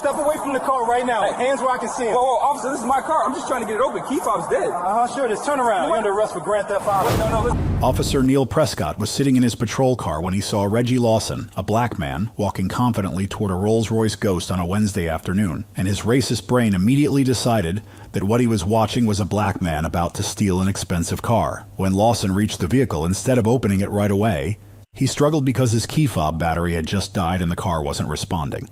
Step away from the car right now. Hands where I can see him. Whoa, officer, this is my car. I'm just trying to get it open. Key fob's dead. Sure, just turn around. You're under arrest for grand theft auto. No. Officer Neil Prescott was sitting in his patrol car when he saw Reggie Lawson, a black man, walking confidently toward a Rolls-Royce Ghost on a Wednesday afternoon, and his racist brain immediately decided that what he was watching was a black man about to steal an expensive car. When Lawson reached the vehicle, instead of opening it right away, he struggled because his key fob battery had just died and the car wasn't responding.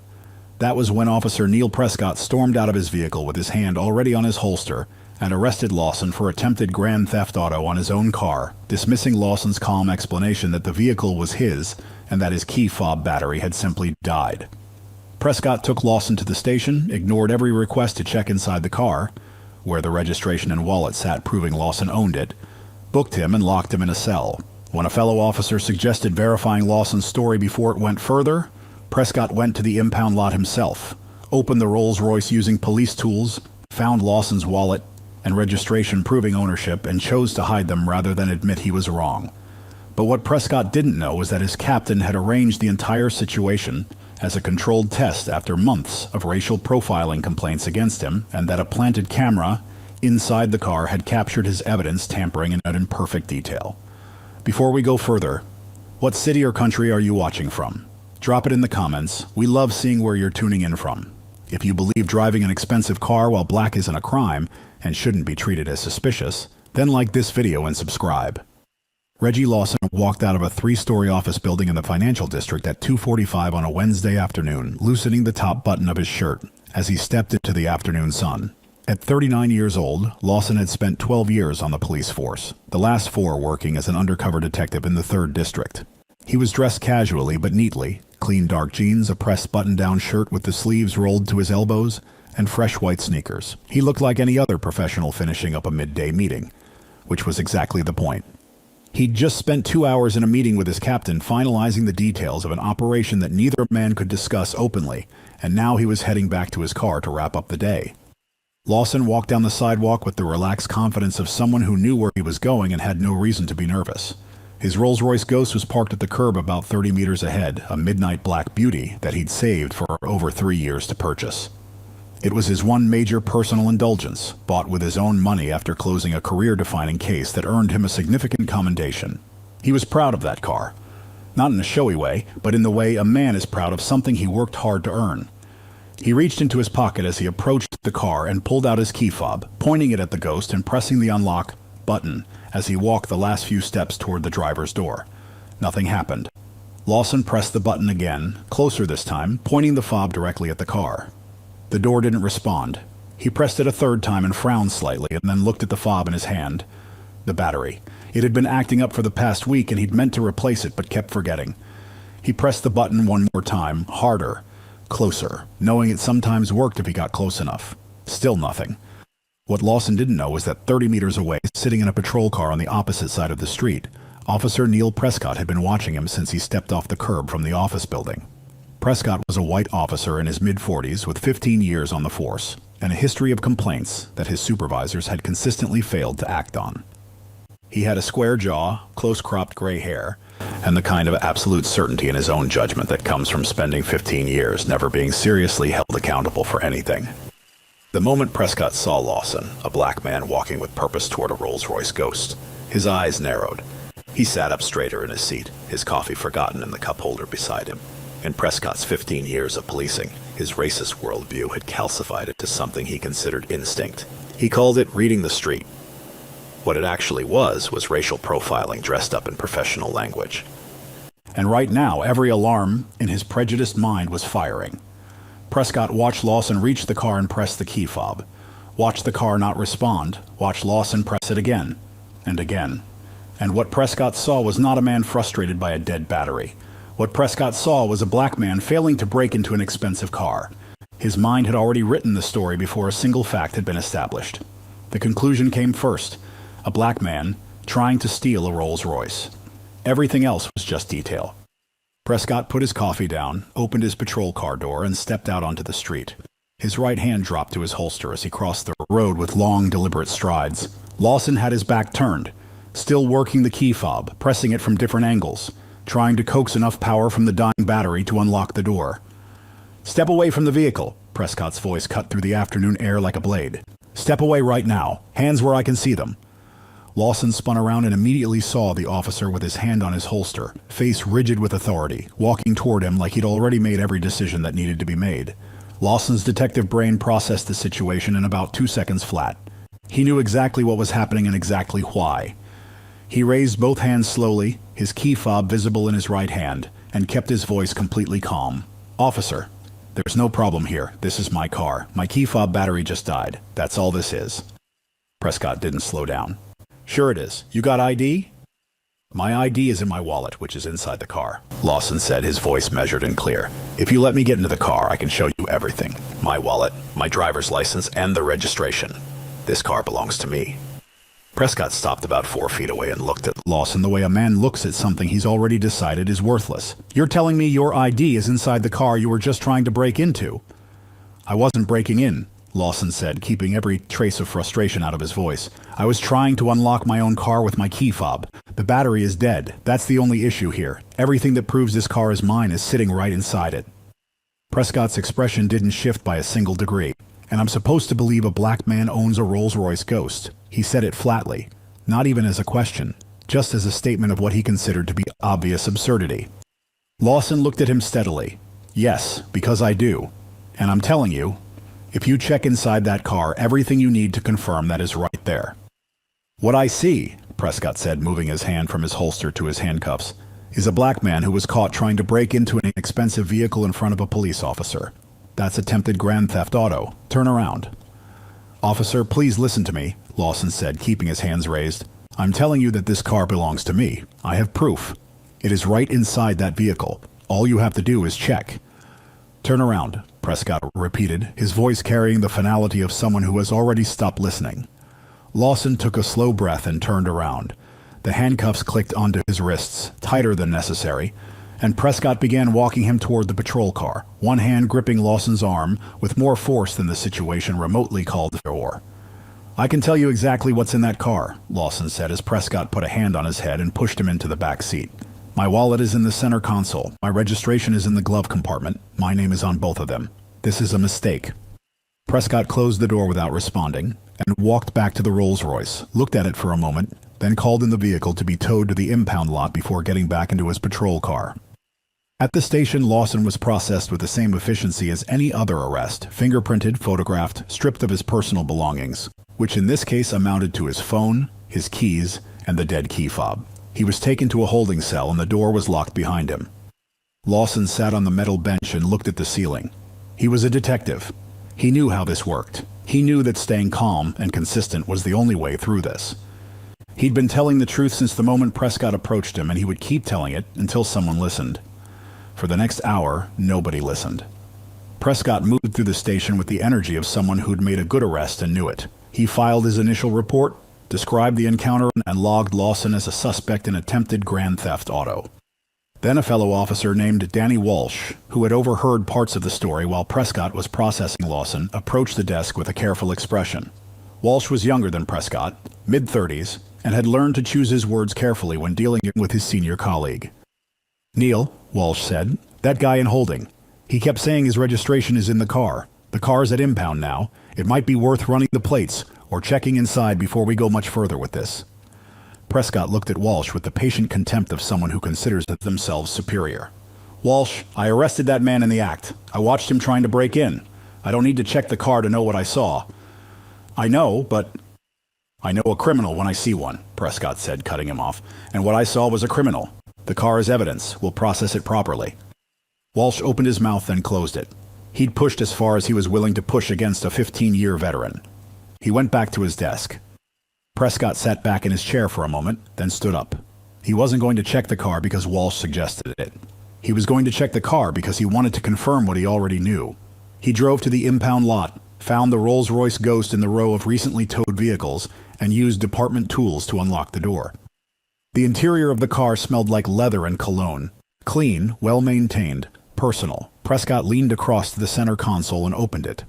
That was when Officer Neil Prescott stormed out of his vehicle with his hand already on his holster and arrested Lawson for attempted grand theft auto on his own car, dismissing Lawson's calm explanation that the vehicle was his and that his key fob battery had simply died. Prescott took Lawson to the station, ignored every request to check inside the car, where the registration and wallet sat proving Lawson owned it, booked him and locked him in a cell. When a fellow officer suggested verifying Lawson's story before it went further, Prescott went to the impound lot himself, opened the Rolls-Royce using police tools, found Lawson's wallet and registration proving ownership, and chose to hide them rather than admit he was wrong. But what Prescott didn't know was that his captain had arranged the entire situation as a controlled test after months of racial profiling complaints against him, and that a planted camera inside the car had captured his evidence tampering in it in perfect detail. Before we go further, what city or country are you watching from? Drop it in the comments. We love seeing where you're tuning in from. If you believe driving an expensive car while black isn't a crime and shouldn't be treated as suspicious, then like this video and subscribe. Reggie Lawson walked out of a 3-story office building in the financial district at 2:45 on a Wednesday afternoon, loosening the top button of his shirt as he stepped into the afternoon sun. At 39 years old, Lawson had spent 12 years on the police force, the last 4 working as an undercover detective in the 3rd District. He was dressed casually but neatly, clean dark jeans, a pressed button-down shirt with the sleeves rolled to his elbows, and fresh white sneakers. He looked like any other professional finishing up a midday meeting, which was exactly the point. He'd just spent 2 hours in a meeting with his captain finalizing the details of an operation that neither man could discuss openly, and now he was heading back to his car to wrap up the day. Lawson walked down the sidewalk with the relaxed confidence of someone who knew where he was going and had no reason to be nervous. His Rolls-Royce Ghost was parked at the curb about 30 meters ahead, a midnight black beauty that he'd saved for over 3 years to purchase. It was his one major personal indulgence, bought with his own money after closing a career-defining case that earned him a significant commendation. He was proud of that car. Not in a showy way, but in the way a man is proud of something he worked hard to earn. He reached into his pocket as he approached the car and pulled out his key fob, pointing it at the Ghost and pressing the unlock button as he walked the last few steps toward the driver's door. Nothing happened. Lawson pressed the button again, closer this time, pointing the fob directly at the car. The door didn't respond. He pressed it a 3rd time and frowned slightly, and then looked at the fob in his hand. The battery. It had been acting up for the past week, and he'd meant to replace it, but kept forgetting. He pressed the button one more time, harder, closer, knowing it sometimes worked if he got close enough. Still nothing. What Lawson didn't know was that 30 meters away, sitting in a patrol car on the opposite side of the street, Officer Neil Prescott had been watching him since he stepped off the curb from the office building. Prescott was a white officer in his mid-40s with 15 years on the force, and a history of complaints that his supervisors had consistently failed to act on. He had a square jaw, close-cropped gray hair, and the kind of absolute certainty in his own judgment that comes from spending 15 years never being seriously held accountable for anything. The moment Prescott saw Lawson, a black man walking with purpose toward a Rolls-Royce Ghost, his eyes narrowed. He sat up straighter in his seat, his coffee forgotten in the cup holder beside him. In Prescott's 15 years of policing, his racist worldview had calcified it to something he considered instinct. He called it reading the street. What it actually was racial profiling dressed up in professional language. And right now, every alarm in his prejudiced mind was firing. Prescott watched Lawson reach the car and press the key fob. Watched the car not respond. Watched Lawson press it again and again. And what Prescott saw was not a man frustrated by a dead battery. What Prescott saw was a black man failing to break into an expensive car. His mind had already written the story before a single fact had been established. The conclusion came first. A black man trying to steal a Rolls-Royce. Everything else was just detail. Prescott put his coffee down, opened his patrol car door, and stepped out onto the street. His right hand dropped to his holster as he crossed the road with long, deliberate strides. Lawson had his back turned, still working the key fob, pressing it from different angles, trying to coax enough power from the dying battery to unlock the door. "Step away from the vehicle," Prescott's voice cut through the afternoon air like a blade. "Step away right now. Hands where I can see them." Lawson spun around and immediately saw the officer with his hand on his holster, face rigid with authority, walking toward him like he'd already made every decision that needed to be made. Lawson's detective brain processed the situation in about 2 seconds flat. He knew exactly what was happening and exactly why. He raised both hands slowly, his key fob visible in his right hand, and kept his voice completely calm. "Officer, there's no problem here. This is my car. My key fob battery just died. That's all this is." Prescott didn't slow down. "Sure it is. You got ID?" "My ID is in my wallet, which is inside the car," Lawson said, his voice measured and clear. "If you let me get into the car, I can show you everything. My wallet, my driver's license, and the registration. This car belongs to me." Prescott stopped about 4 feet away and looked at Lawson the way a man looks at something he's already decided is worthless. "You're telling me your ID is inside the car you were just trying to break into?" "I wasn't breaking in," Lawson said, keeping every trace of frustration out of his voice. "I was trying to unlock my own car with my key fob. The battery is dead. That's the only issue here. Everything that proves this car is mine is sitting right inside it." Prescott's expression didn't shift by a single degree. "And I'm supposed to believe a black man owns a Rolls-Royce Ghost." He said it flatly, not even as a question, just as a statement of what he considered to be obvious absurdity. Lawson looked at him steadily. "Yes, because I do. And I'm telling you, if you check inside that car, everything you need to confirm that is right there." "What I see," Prescott said, moving his hand from his holster to his handcuffs, "is a black man who was caught trying to break into an expensive vehicle in front of a police officer. That's attempted grand theft auto. Turn around." "Officer, please listen to me," Lawson said, keeping his hands raised. "I'm telling you that this car belongs to me. I have proof. It is right inside that vehicle. All you have to do is check." "Turn around," Prescott repeated, his voice carrying the finality of someone who has already stopped listening. Lawson took a slow breath and turned around. The handcuffs clicked onto his wrists, tighter than necessary, and Prescott began walking him toward the patrol car, one hand gripping Lawson's arm with more force than the situation remotely called for. "I can tell you exactly what's in that car," Lawson said as Prescott put a hand on his head and pushed him into the back seat. "My wallet is in the center console. My registration is in the glove compartment. My name is on both of them. This is a mistake." Prescott closed the door without responding and walked back to the Rolls-Royce, looked at it for a moment, then called in the vehicle to be towed to the impound lot before getting back into his patrol car. At the station, Lawson was processed with the same efficiency as any other arrest, fingerprinted, photographed, stripped of his personal belongings, which in this case amounted to his phone, his keys, and the dead key fob. He was taken to a holding cell and the door was locked behind him. Lawson sat on the metal bench and looked at the ceiling. He was a detective. He knew how this worked. He knew that staying calm and consistent was the only way through this. He'd been telling the truth since the moment Prescott approached him, and he would keep telling it until someone listened. For the next hour, nobody listened. Prescott moved through the station with the energy of someone who'd made a good arrest and knew it. He filed his initial report, described the encounter, and logged Lawson as a suspect in attempted grand theft auto. Then a fellow officer named Danny Walsh, who had overheard parts of the story while Prescott was processing Lawson, approached the desk with a careful expression. Walsh was younger than Prescott, mid-30s, and had learned to choose his words carefully when dealing with his senior colleague. "Neil," Walsh said, "that guy in holding. He kept saying his registration is in the car. The car's at impound now. It might be worth running the plates or checking inside before we go much further with this." Prescott looked at Walsh with the patient contempt of someone who considers themselves superior. "Walsh, I arrested that man in the act. I watched him trying to break in. I don't need to check the car to know what I saw." "I know, but—" "I know a criminal when I see one," Prescott said, cutting him off. "And what I saw was a criminal. The car is evidence. We'll process it properly." Walsh opened his mouth, then closed it. He'd pushed as far as he was willing to push against a 15-year veteran. He went back to his desk. Prescott sat back in his chair for a moment, then stood up. He wasn't going to check the car because Walsh suggested it. He was going to check the car because he wanted to confirm what he already knew. He drove to the impound lot, found the Rolls-Royce Ghost in the row of recently towed vehicles, and used department tools to unlock the door. The interior of the car smelled like leather and cologne. Clean, well-maintained, personal. Prescott leaned across to the center console and opened it.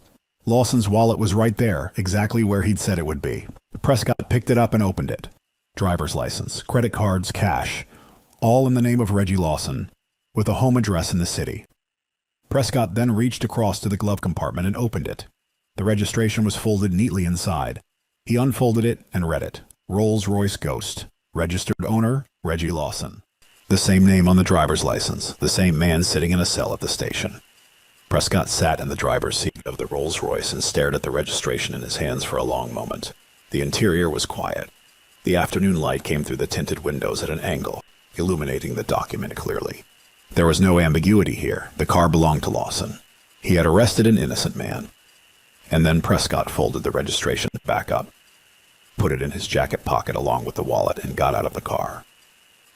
Lawson's wallet was right there, exactly where he'd said it would be. Prescott picked it up and opened it. Driver's license, credit cards, cash. All in the name of Reggie Lawson, with a home address in the city. Prescott then reached across to the glove compartment and opened it. The registration was folded neatly inside. He unfolded it and read it. Rolls-Royce Ghost. Registered owner, Reggie Lawson. The same name on the driver's license, the same man sitting in a cell at the station. Prescott sat in the driver's seat of the Rolls-Royce and stared at the registration in his hands for a long moment. The interior was quiet. The afternoon light came through the tinted windows at an angle, illuminating the document clearly. There was no ambiguity here. The car belonged to Lawson. He had arrested an innocent man. And then Prescott folded the registration back up, put it in his jacket pocket along with the wallet, and got out of the car.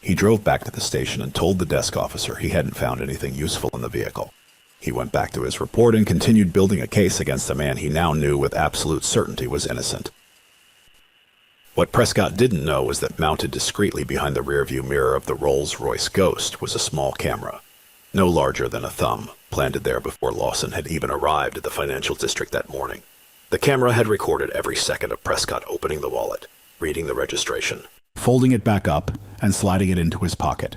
He drove back to the station and told the desk officer he hadn't found anything useful in the vehicle. He went back to his report and continued building a case against a man he now knew with absolute certainty was innocent. What Prescott didn't know was that mounted discreetly behind the rearview mirror of the Rolls-Royce Ghost was a small camera, no larger than a thumb, planted there before Lawson had even arrived at the financial district that morning. The camera had recorded every second of Prescott opening the wallet, reading the registration, folding it back up, and sliding it into his pocket.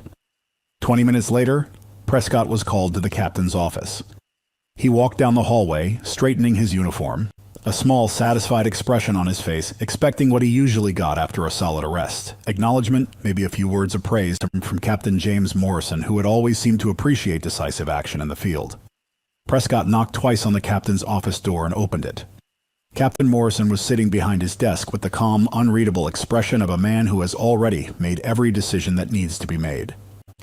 20 minutes later, Prescott was called to the captain's office. He walked down the hallway, straightening his uniform, a small, satisfied expression on his face, expecting what he usually got after a solid arrest. Acknowledgement, maybe a few words of praise from Captain James Morrison, who had always seemed to appreciate decisive action in the field. Prescott knocked twice on the captain's office door and opened it. Captain Morrison was sitting behind his desk with the calm, unreadable expression of a man who has already made every decision that needs to be made.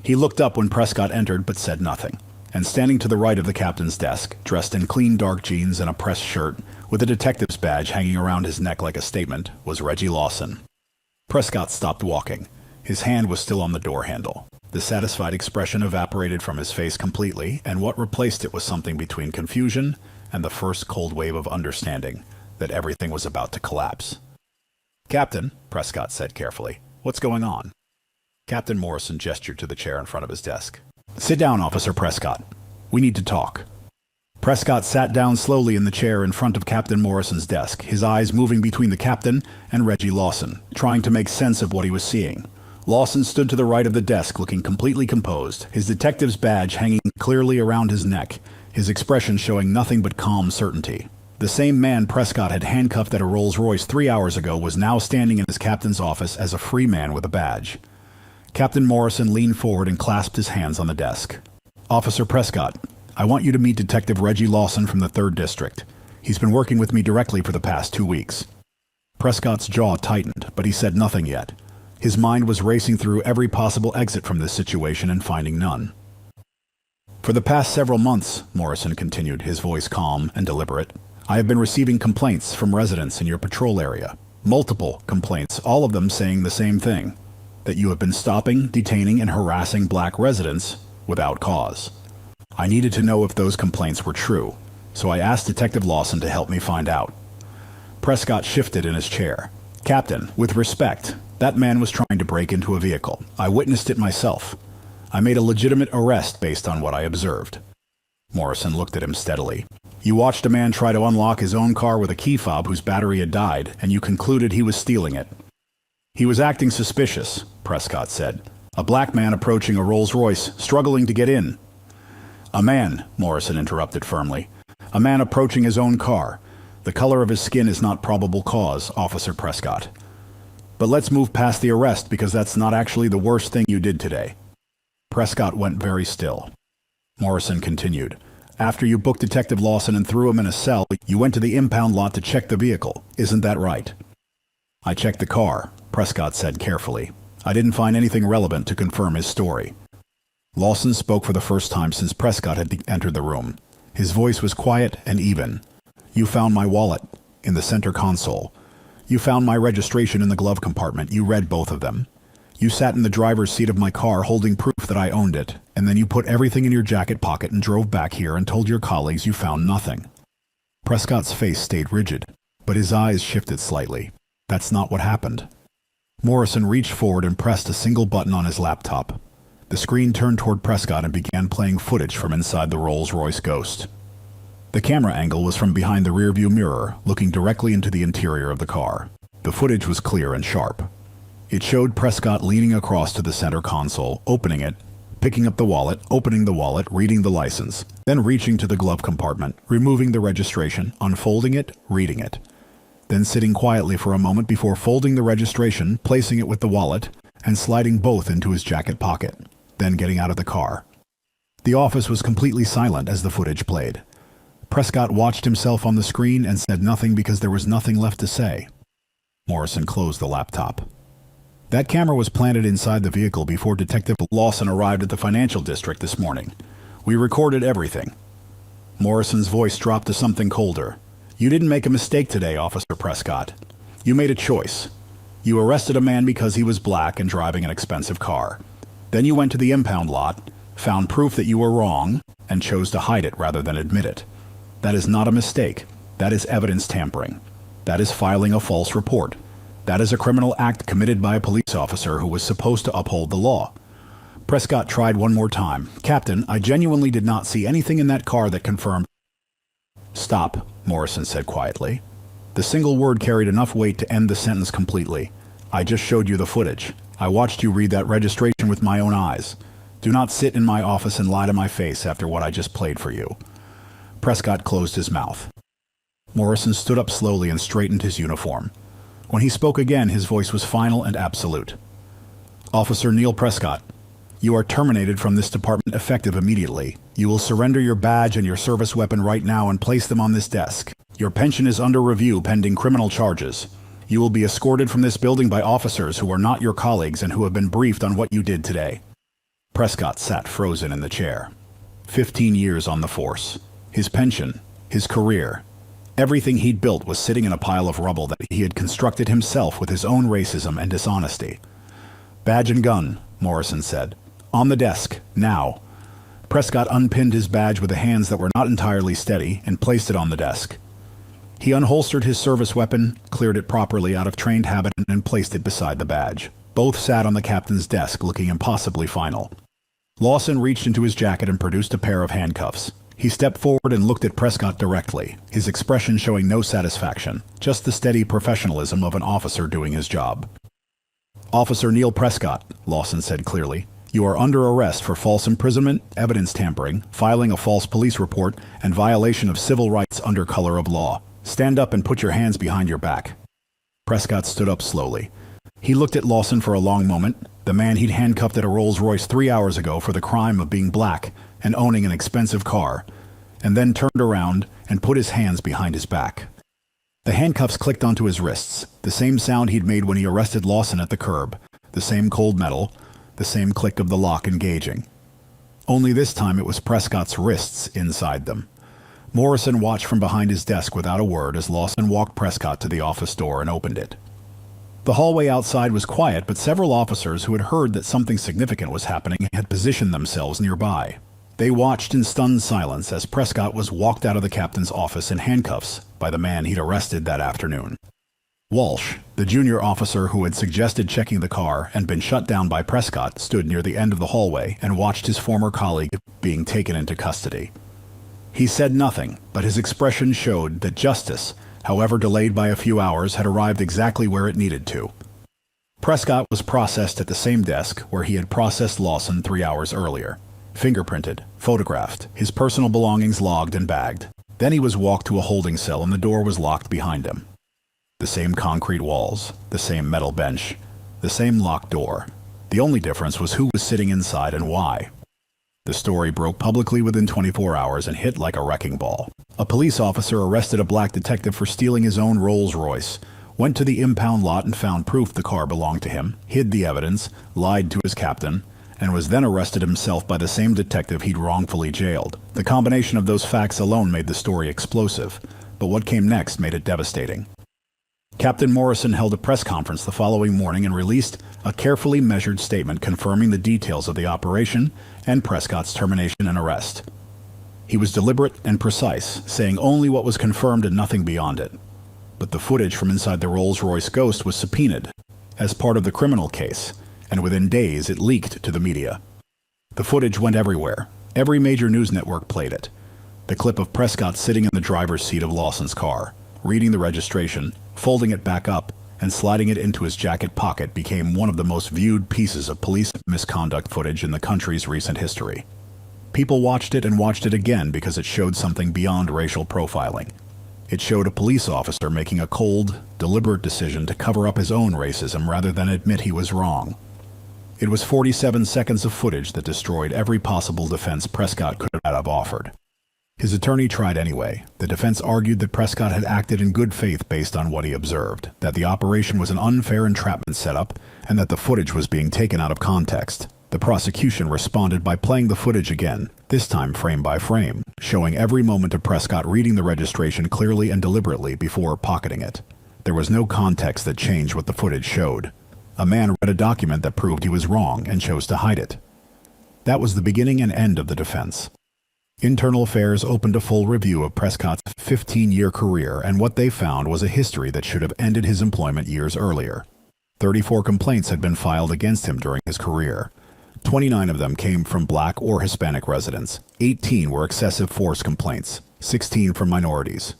He looked up when Prescott entered but said nothing. And standing to the right of the captain's desk, dressed in clean dark jeans and a pressed shirt, with a detective's badge hanging around his neck like a statement, was Reggie Lawson. Prescott stopped walking. His hand was still on the door handle. The satisfied expression evaporated from his face completely, and what replaced it was something between confusion and the first cold wave of understanding that everything was about to collapse. "Captain," Prescott said carefully, "what's going on?" Captain Morrison gestured to the chair in front of his desk. "Sit down, Officer Prescott. We need to talk." Prescott sat down slowly in the chair in front of Captain Morrison's desk, his eyes moving between the captain and Reggie Lawson, trying to make sense of what he was seeing. Lawson stood to the right of the desk, looking completely composed, his detective's badge hanging clearly around his neck, his expression showing nothing but calm certainty. The same man Prescott had handcuffed at a Rolls-Royce 3 hours ago was now standing in his captain's office as a free man with a badge. Captain Morrison leaned forward and clasped his hands on the desk. "Officer Prescott, I want you to meet Detective Reggie Lawson from the 3rd District. He's been working with me directly for the past 2 weeks." Prescott's jaw tightened, but he said nothing yet. His mind was racing through every possible exit from this situation and finding none. "For the past several months," Morrison continued, his voice calm and deliberate, "I have been receiving complaints from residents in your patrol area. Multiple complaints, all of them saying the same thing. That you have been stopping, detaining, and harassing black residents without cause. I needed to know if those complaints were true, so I asked Detective Lawson to help me find out." Prescott shifted in his chair. "Captain, with respect, that man was trying to break into a vehicle. I witnessed it myself. I made a legitimate arrest based on what I observed." Morrison looked at him steadily. "You watched a man try to unlock his own car with a key fob whose battery had died, and you concluded he was stealing it." "He was acting suspicious," Prescott said. "A black man approaching a Rolls-Royce, struggling to get in." "A man," Morrison interrupted firmly. "A man approaching his own car. The color of his skin is not probable cause, Officer Prescott. But let's move past the arrest because that's not actually the worst thing you did today." Prescott went very still. Morrison continued. "After you booked Detective Lawson and threw him in a cell, you went to the impound lot to check the vehicle. Isn't that right?" "I checked the car," Prescott said carefully. "I didn't find anything relevant to confirm his story." Lawson spoke for the first time since Prescott had entered the room. His voice was quiet and even. "You found my wallet in the center console. You found my registration in the glove compartment. You read both of them. You sat in the driver's seat of my car holding proof that I owned it, and then you put everything in your jacket pocket and drove back here and told your colleagues you found nothing." Prescott's face stayed rigid, but his eyes shifted slightly. "That's not what happened." Morrison reached forward and pressed a single button on his laptop. The screen turned toward Prescott and began playing footage from inside the Rolls-Royce Ghost. The camera angle was from behind the rearview mirror, looking directly into the interior of the car. The footage was clear and sharp. It showed Prescott leaning across to the center console, opening it, picking up the wallet, opening the wallet, reading the license, then reaching to the glove compartment, removing the registration, unfolding it, reading it, then sitting quietly for a moment before folding the registration, placing it with the wallet, and sliding both into his jacket pocket, then getting out of the car. The office was completely silent as the footage played. Prescott watched himself on the screen and said nothing because there was nothing left to say. Morrison closed the laptop. That camera was planted inside the vehicle before Detective Lawson arrived at the financial district this morning. We recorded everything. Morrison's voice dropped to something colder. You didn't make a mistake today, Officer Prescott. You made a choice. You arrested a man because he was black and driving an expensive car. Then you went to the impound lot, found proof that you were wrong, and chose to hide it rather than admit it. That is not a mistake. That is evidence tampering. That is filing a false report. That is a criminal act committed by a police officer who was supposed to uphold the law. Prescott tried one more time. Captain, I genuinely did not see anything in that car that confirmed. Stop, Morrison said quietly. The single word carried enough weight to end the sentence completely. I just showed you the footage. I watched you read that registration with my own eyes. Do not sit in my office and lie to my face after what I just played for you. Prescott closed his mouth. Morrison stood up slowly and straightened his uniform. When he spoke again, his voice was final and absolute. Officer Neil Prescott, you are terminated from this department effective immediately. You will surrender your badge and your service weapon right now and place them on this desk. Your pension is under review pending criminal charges. You will be escorted from this building by officers who are not your colleagues and who have been briefed on what you did today. Prescott sat frozen in the chair. 15 years on the force. His pension, his career, everything he'd built was sitting in a pile of rubble that he had constructed himself with his own racism and dishonesty. Badge and gun, Morrison said. On the desk, now. Prescott unpinned his badge with the hands that were not entirely steady and placed it on the desk. He unholstered his service weapon, cleared it properly out of trained habit, and placed it beside the badge. Both sat on the captain's desk, looking impossibly final. Lawson reached into his jacket and produced a pair of handcuffs. He stepped forward and looked at Prescott directly, his expression showing no satisfaction, just the steady professionalism of an officer doing his job. Officer Neil Prescott, Lawson said clearly, you are under arrest for false imprisonment, evidence tampering, filing a false police report, and violation of civil rights under color of law. Stand up and put your hands behind your back. Prescott stood up slowly. He looked at Lawson for a long moment, the man he'd handcuffed at a Rolls-Royce 3 hours ago for the crime of being black and owning an expensive car, and then turned around and put his hands behind his back. The handcuffs clicked onto his wrists, the same sound he'd made when he arrested Lawson at the curb, the same cold metal, the same click of the lock engaging. Only this time it was Prescott's wrists inside them. Morrison watched from behind his desk without a word as Lawson walked Prescott to the office door and opened it. The hallway outside was quiet, but several officers who had heard that something significant was happening had positioned themselves nearby. They watched in stunned silence as Prescott was walked out of the captain's office in handcuffs by the man he'd arrested that afternoon. Walsh, the junior officer who had suggested checking the car and been shut down by Prescott, stood near the end of the hallway and watched his former colleague being taken into custody. He said nothing, but his expression showed that justice, however delayed by a few hours, had arrived exactly where it needed to. Prescott was processed at the same desk where he had processed Lawson 3 hours earlier. Fingerprinted, photographed, his personal belongings logged and bagged. Then he was walked to a holding cell and the door was locked behind him. The same concrete walls, the same metal bench, the same locked door. The only difference was who was sitting inside and why. The story broke publicly within 24 hours and hit like a wrecking ball. A police officer arrested a black detective for stealing his own Rolls-Royce, went to the impound lot and found proof the car belonged to him, hid the evidence, lied to his captain, and was then arrested himself by the same detective he'd wrongfully jailed. The combination of those facts alone made the story explosive, but what came next made it devastating. Captain Morrison held a press conference the following morning and released a carefully measured statement confirming the details of the operation and Prescott's termination and arrest. He was deliberate and precise, saying only what was confirmed and nothing beyond it. But the footage from inside the Rolls-Royce Ghost was subpoenaed as part of the criminal case, and within days it leaked to the media. The footage went everywhere. Every major news network played it. The clip of Prescott sitting in the driver's seat of Lawson's car, reading the registration, folding it back up, and sliding it into his jacket pocket became one of the most viewed pieces of police misconduct footage in the country's recent history. People watched it and watched it again because it showed something beyond racial profiling. It showed a police officer making a cold, deliberate decision to cover up his own racism rather than admit he was wrong. It was 47 seconds of footage that destroyed every possible defense Prescott could have offered. His attorney tried anyway. The defense argued that Prescott had acted in good faith based on what he observed, that the operation was an unfair entrapment setup, and that the footage was being taken out of context. The prosecution responded by playing the footage again, this time frame by frame, showing every moment of Prescott reading the registration clearly and deliberately before pocketing it. There was no context that changed what the footage showed. A man read a document that proved he was wrong and chose to hide it. That was the beginning and end of the defense. Internal Affairs opened a full review of Prescott's 15-year career, and what they found was a history that should have ended his employment years earlier. 34 complaints had been filed against him during his career. 29 of them came from Black or Hispanic residents. 18 were excessive force complaints, 16 from minorities.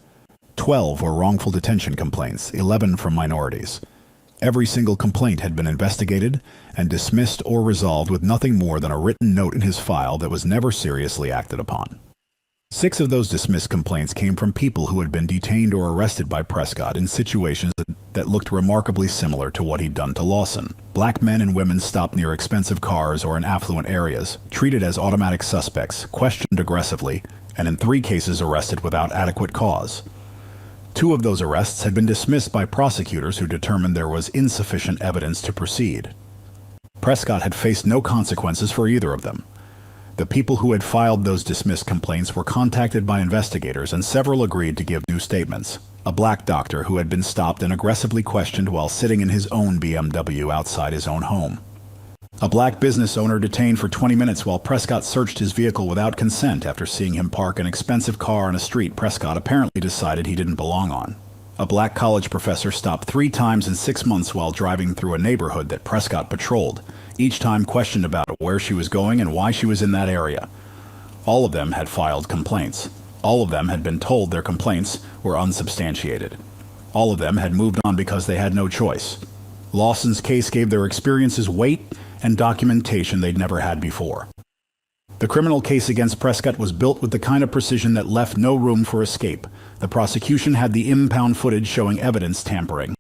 12 were wrongful detention complaints, 11 from minorities. Every single complaint had been investigated and dismissed or resolved with nothing more than a written note in his file that was never seriously acted upon. 6 of those dismissed complaints came from people who had been detained or arrested by Prescott in situations that looked remarkably similar to what he'd done to Lawson. Black men and women stopped near expensive cars or in affluent areas, treated as automatic suspects, questioned aggressively, and in 3 cases arrested without adequate cause. 2 of those arrests had been dismissed by prosecutors who determined there was insufficient evidence to proceed. Prescott had faced no consequences for either of them. The people who had filed those dismissed complaints were contacted by investigators, and several agreed to give new statements. A black doctor who had been stopped and aggressively questioned while sitting in his own BMW outside his own home. A black business owner detained for 20 minutes while Prescott searched his vehicle without consent after seeing him park an expensive car on a street Prescott apparently decided he didn't belong on. A black college professor stopped 3 times in 6 months while driving through a neighborhood that Prescott patrolled, each time questioned about where she was going and why she was in that area. All of them had filed complaints. All of them had been told their complaints were unsubstantiated. All of them had moved on because they had no choice. Lawson's case gave their experiences weight and documentation they'd never had before. The criminal case against Prescott was built with the kind of precision that left no room for escape. The prosecution had the impound footage showing evidence tampering.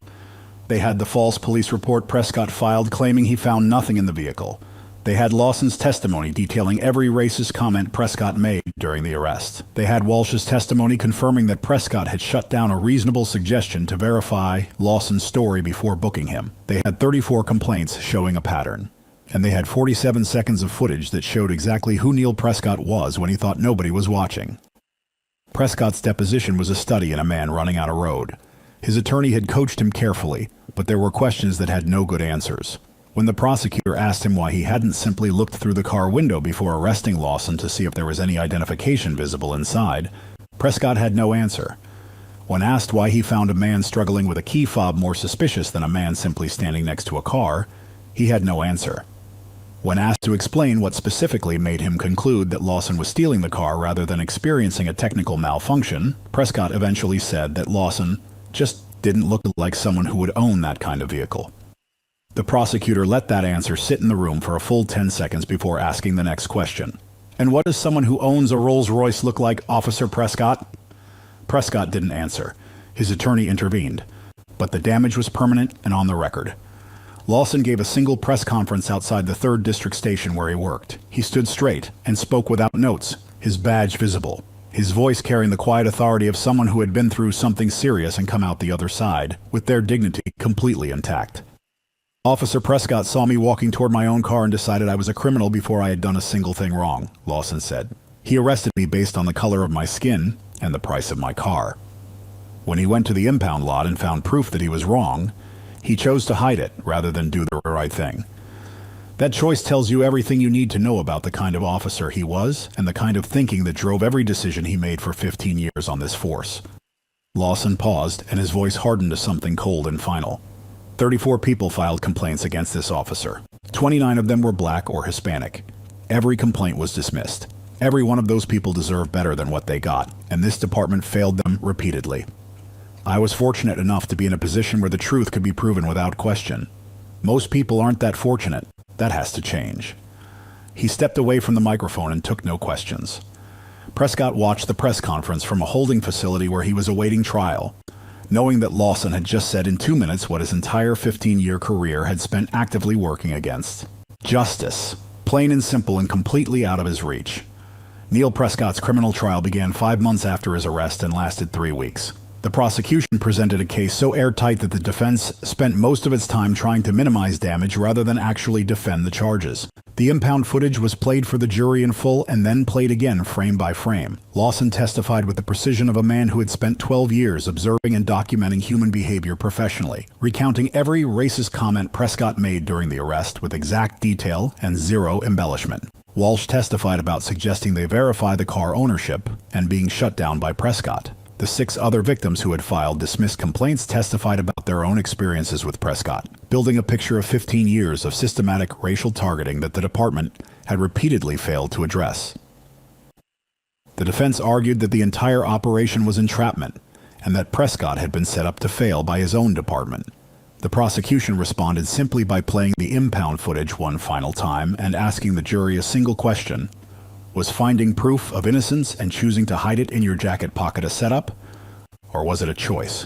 They had the false police report Prescott filed claiming he found nothing in the vehicle. They had Lawson's testimony detailing every racist comment Prescott made during the arrest. They had Walsh's testimony confirming that Prescott had shut down a reasonable suggestion to verify Lawson's story before booking him. They had 34 complaints showing a pattern. And they had 47 seconds of footage that showed exactly who Neil Prescott was when he thought nobody was watching. Prescott's deposition was a study in a man running out a road. His attorney had coached him carefully, but there were questions that had no good answers. When the prosecutor asked him why he hadn't simply looked through the car window before arresting Lawson to see if there was any identification visible inside, Prescott had no answer. When asked why he found a man struggling with a key fob more suspicious than a man simply standing next to a car, he had no answer. When asked to explain what specifically made him conclude that Lawson was stealing the car rather than experiencing a technical malfunction, Prescott eventually said that Lawson just didn't look like someone who would own that kind of vehicle. The prosecutor let that answer sit in the room for a full 10 seconds before asking the next question. "And what does someone who owns a Rolls-Royce look like, Officer Prescott?" Prescott didn't answer. His attorney intervened. But the damage was permanent and on the record. Lawson gave a single press conference outside the 3rd District station where he worked. He stood straight and spoke without notes, his badge visible, his voice carrying the quiet authority of someone who had been through something serious and come out the other side, with their dignity completely intact. "Officer Prescott saw me walking toward my own car and decided I was a criminal before I had done a single thing wrong," Lawson said. "He arrested me based on the color of my skin and the price of my car. When he went to the impound lot and found proof that he was wrong, he chose to hide it rather than do the right thing. That choice tells you everything you need to know about the kind of officer he was and the kind of thinking that drove every decision he made for 15 years on this force." Lawson paused, and his voice hardened to something cold and final. 34 people filed complaints against this officer. 29 of them were black or Hispanic. Every complaint was dismissed. Every one of those people deserved better than what they got, and this department failed them repeatedly. I was fortunate enough to be in a position where the truth could be proven without question. Most people aren't that fortunate. That has to change. He stepped away from the microphone and took no questions. Prescott watched the press conference from a holding facility where he was awaiting trial, knowing that Lawson had just said in 2 minutes what his entire 15-year career had spent actively working against. Justice. Plain and simple and completely out of his reach. Neil Prescott's criminal trial began 5 months after his arrest and lasted 3 weeks. The prosecution presented a case so airtight that the defense spent most of its time trying to minimize damage rather than actually defend the charges. The impound footage was played for the jury in full and then played again frame by frame. Lawson testified with the precision of a man who had spent 12 years observing and documenting human behavior professionally, recounting every racist comment Prescott made during the arrest with exact detail and zero embellishment. Walsh testified about suggesting they verify the car ownership and being shut down by Prescott. The 6 other victims who had filed dismissed complaints testified about their own experiences with Prescott, building a picture of 15 years of systematic racial targeting that the department had repeatedly failed to address. The defense argued that the entire operation was entrapment and that Prescott had been set up to fail by his own department. The prosecution responded simply by playing the impound footage one final time and asking the jury a single question. Was finding proof of innocence and choosing to hide it in your jacket pocket a setup, or was it a choice?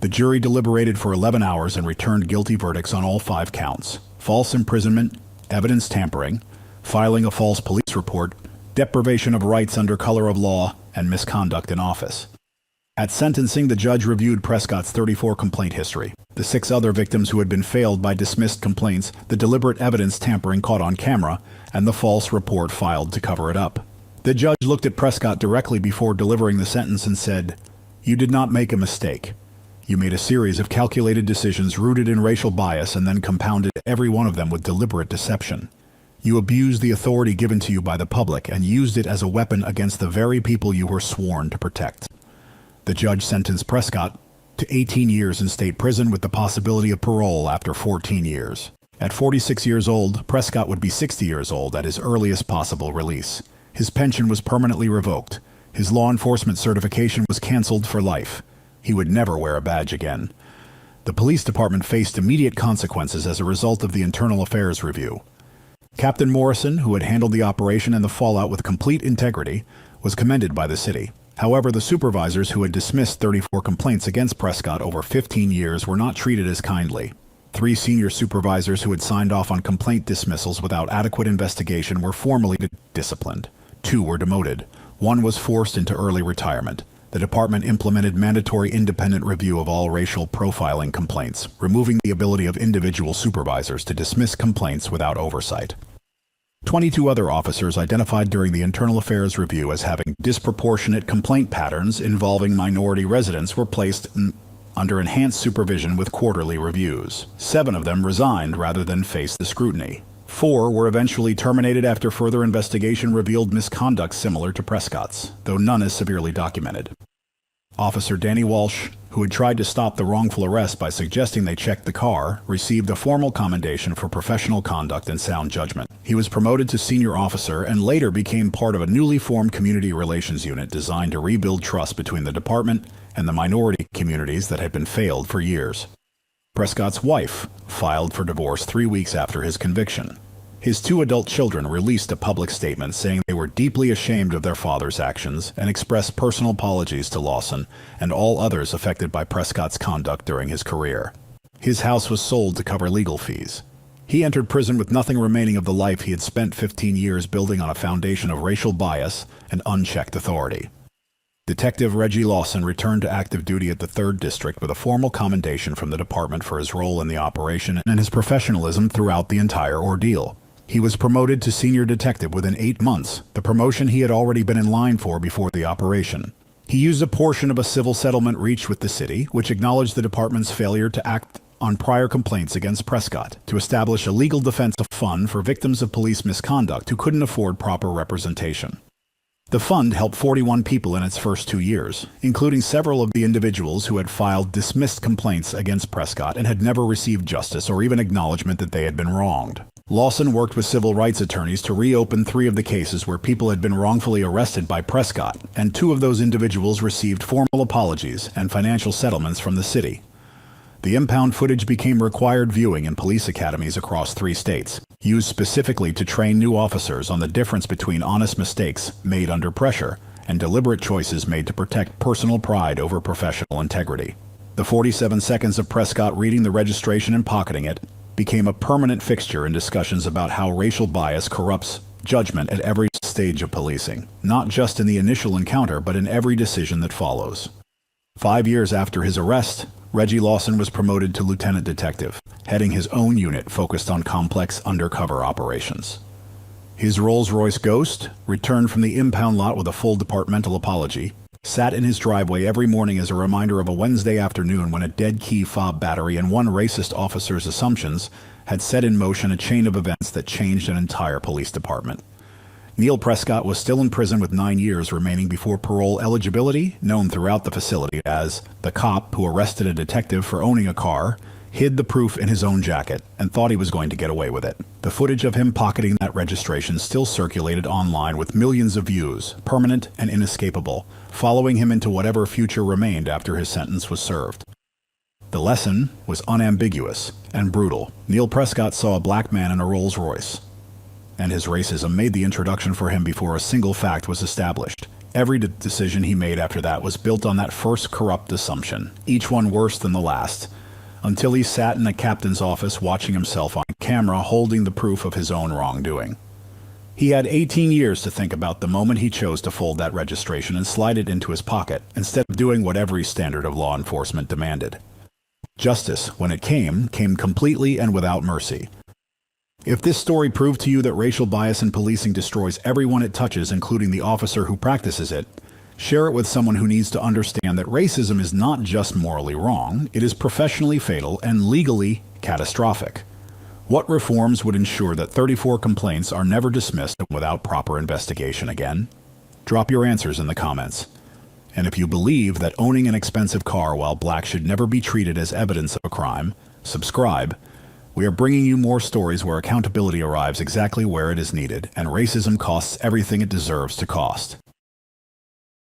The jury deliberated for 11 hours and returned guilty verdicts on all 5 counts: false imprisonment, evidence tampering, filing a false police report, deprivation of rights under color of law, and misconduct in office. At sentencing, the judge reviewed Prescott's 34 complaint history, the 6 other victims who had been failed by dismissed complaints, the deliberate evidence tampering caught on camera, and the false report filed to cover it up. The judge looked at Prescott directly before delivering the sentence and said, "You did not make a mistake. You made a series of calculated decisions rooted in racial bias and then compounded every one of them with deliberate deception. You abused the authority given to you by the public and used it as a weapon against the very people you were sworn to protect." The judge sentenced Prescott to 18 years in state prison with the possibility of parole after 14 years. At 46 years old, Prescott would be 60 years old at his earliest possible release. His pension was permanently revoked. His law enforcement certification was canceled for life. He would never wear a badge again. The police department faced immediate consequences as a result of the internal affairs review. Captain Morrison, who had handled the operation and the fallout with complete integrity, was commended by the city. However, the supervisors who had dismissed 34 complaints against Prescott over 15 years were not treated as kindly. 3 senior supervisors who had signed off on complaint dismissals without adequate investigation were formally disciplined. 2 were demoted. 1 was forced into early retirement. The department implemented mandatory independent review of all racial profiling complaints, removing the ability of individual supervisors to dismiss complaints without oversight. 22 other officers identified during the internal affairs review as having disproportionate complaint patterns involving minority residents were placed under enhanced supervision with quarterly reviews. 7 of them resigned rather than face the scrutiny. 4 were eventually terminated after further investigation revealed misconduct similar to Prescott's, though none as severely documented. Officer Danny Walsh, who had tried to stop the wrongful arrest by suggesting they check the car, received a formal commendation for professional conduct and sound judgment. He was promoted to senior officer and later became part of a newly formed community relations unit designed to rebuild trust between the department and the minority communities that had been failed for years. Prescott's wife filed for divorce 3 weeks after his conviction. His 2 adult children released a public statement saying they were deeply ashamed of their father's actions and expressed personal apologies to Lawson and all others affected by Prescott's conduct during his career. His house was sold to cover legal fees. He entered prison with nothing remaining of the life he had spent 15 years building on a foundation of racial bias and unchecked authority. Detective Reggie Lawson returned to active duty at the 3rd District with a formal commendation from the department for his role in the operation and his professionalism throughout the entire ordeal. He was promoted to senior detective within 8 months, the promotion he had already been in line for before the operation. He used a portion of a civil settlement reached with the city, which acknowledged the department's failure to act on prior complaints against Prescott, to establish a legal defense fund for victims of police misconduct who couldn't afford proper representation. The fund helped 41 people in its first 2 years, including several of the individuals who had filed dismissed complaints against Prescott and had never received justice or even acknowledgement that they had been wronged. Lawson worked with civil rights attorneys to reopen 3 of the cases where people had been wrongfully arrested by Prescott, and 2 of those individuals received formal apologies and financial settlements from the city. The impound footage became required viewing in police academies across 3 states, used specifically to train new officers on the difference between honest mistakes made under pressure and deliberate choices made to protect personal pride over professional integrity. The 47 seconds of Prescott reading the registration and pocketing it became a permanent fixture in discussions about how racial bias corrupts judgment at every stage of policing, not just in the initial encounter, but in every decision that follows. 5 years after his arrest, Reggie Lawson was promoted to lieutenant detective, heading his own unit focused on complex undercover operations. His Rolls-Royce Ghost returned from the impound lot with a full departmental apology, sat in his driveway every morning as a reminder of a Wednesday afternoon when a dead key fob battery and one racist officer's assumptions had set in motion a chain of events that changed an entire police department. Neil Prescott was still in prison with 9 years remaining before parole eligibility, known throughout the facility as the cop who arrested a detective for owning a car, hid the proof in his own jacket, and thought he was going to get away with it. The footage of him pocketing that registration still circulated online with millions of views, permanent and inescapable, following him into whatever future remained after his sentence was served. The lesson was unambiguous and brutal. Neil Prescott saw a black man in a Rolls-Royce, and his racism made the introduction for him before a single fact was established. Every decision he made after that was built on that first corrupt assumption, each one worse than the last, until he sat in a captain's office watching himself on camera holding the proof of his own wrongdoing. He had 18 years to think about the moment he chose to fold that registration and slide it into his pocket, instead of doing what every standard of law enforcement demanded. Justice, when it came completely and without mercy. If this story proved to you that racial bias in policing destroys everyone it touches, including the officer who practices it, share it with someone who needs to understand that racism is not just morally wrong, it is professionally fatal and legally catastrophic. What reforms would ensure that 34 complaints are never dismissed without proper investigation again? Drop your answers in the comments. And if you believe that owning an expensive car while black should never be treated as evidence of a crime, subscribe. We are bringing you more stories where accountability arrives exactly where it is needed, and racism costs everything it deserves to cost.